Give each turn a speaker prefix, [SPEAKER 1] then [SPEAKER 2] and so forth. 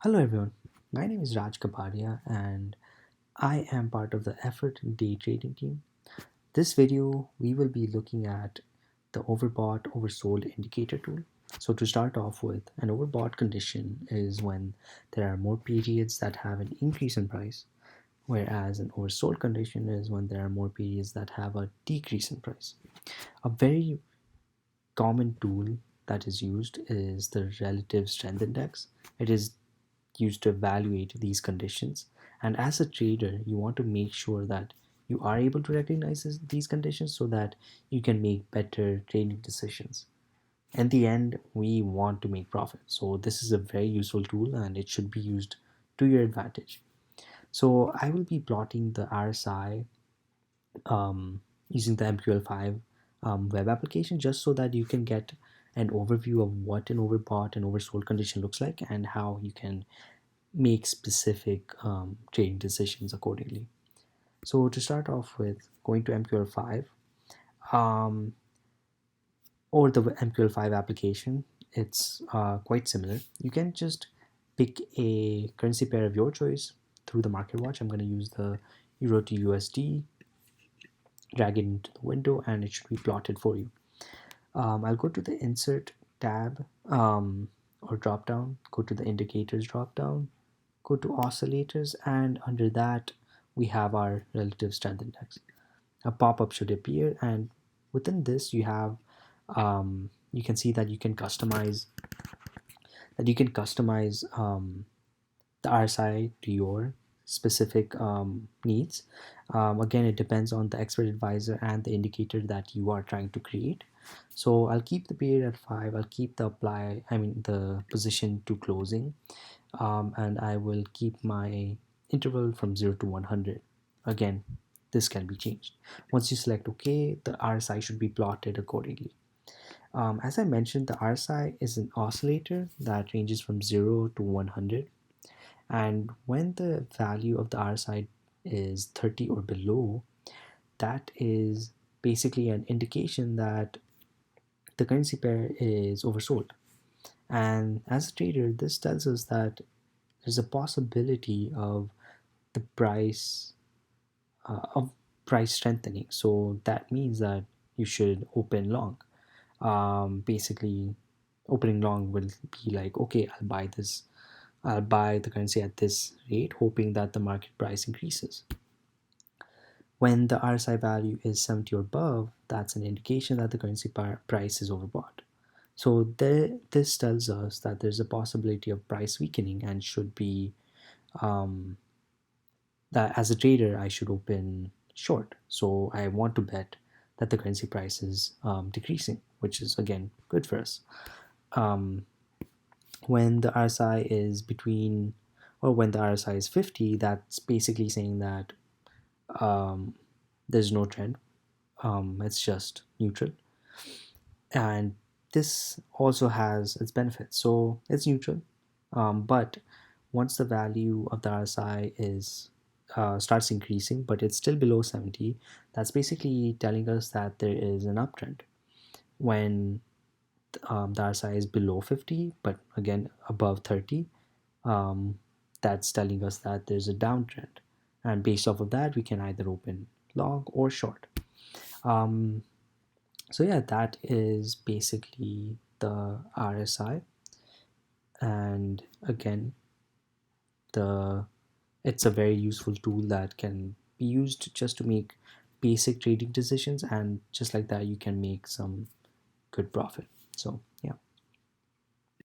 [SPEAKER 1] Hello everyone, my name is Raj Kapadia and I am part of the Effort Day Trading team. This video we will be looking at the overbought oversold indicator tool. So to start off with, an overbought condition is when there are more periods that have an increase in price, whereas an oversold condition is when there are more periods that have a decrease in price. A very common tool that is used is the relative strength index. It is used to evaluate these conditions. And as a trader, you want to make sure that you are able to recognize these conditions so that you can make better trading decisions. In the end, we want to make profit. So this is a very useful tool and it should be used to your advantage. So I will be plotting the RSI using the MQL5 web application just so that you can get an overview of what an overbought and oversold condition looks like and how you can make specific trading decisions accordingly. So to start off with, going to MQL5 um, or the MQL5 application, it's quite similar. You can just pick a currency pair of your choice through the market watch. I'm going to use the Euro to USD, drag it into the window, and it should be plotted for you. I'll go to the Insert tab or drop down, go to the Indicators drop down, go to oscillators, and under that we have our relative strength index. A pop-up should appear, and within this you can see that you can customize the RSI to your specific needs. Again, it depends on the expert advisor and the indicator that you are trying to create. So I'll keep the period at 5. I'll keep the position to closing, and I will keep my interval from 0 to 100. Again, this can be changed. Once you select OK, the RSI should be plotted accordingly. As I mentioned, the RSI is an oscillator that ranges from 0 to 100. And when the value of the RSI is 30 or below, that is basically an indication that the currency pair is oversold. And as a trader, this tells us that there's a possibility the price of price strengthening. So that means that you should open long. Basically, opening long will be like, okay, I'll buy the currency at this rate, hoping that the market price increases. When the RSI value is 70 or above, that's an indication that the currency price is overbought. So this tells us that there's a possibility of price weakening and should be that as a trader I should open short. So I want to bet that the currency price is decreasing, which is again good for us. Um, when the RSI is between, or when the RSI is 50, that's basically saying that um, there's no trend. It's just neutral, and this also has its benefits. So it's neutral, but once the value of the RSI is starts increasing, but it's still below 70, that's basically telling us that there is an uptrend. When the RSI is below 50, but again above 30, um, that's telling us that there's a downtrend. And based off of that, we can either open long or short. Um, so yeah, that is basically the RSI. And again, the it's a very useful tool that can be used just to make basic trading decisions, and just like that you can make some good profit. So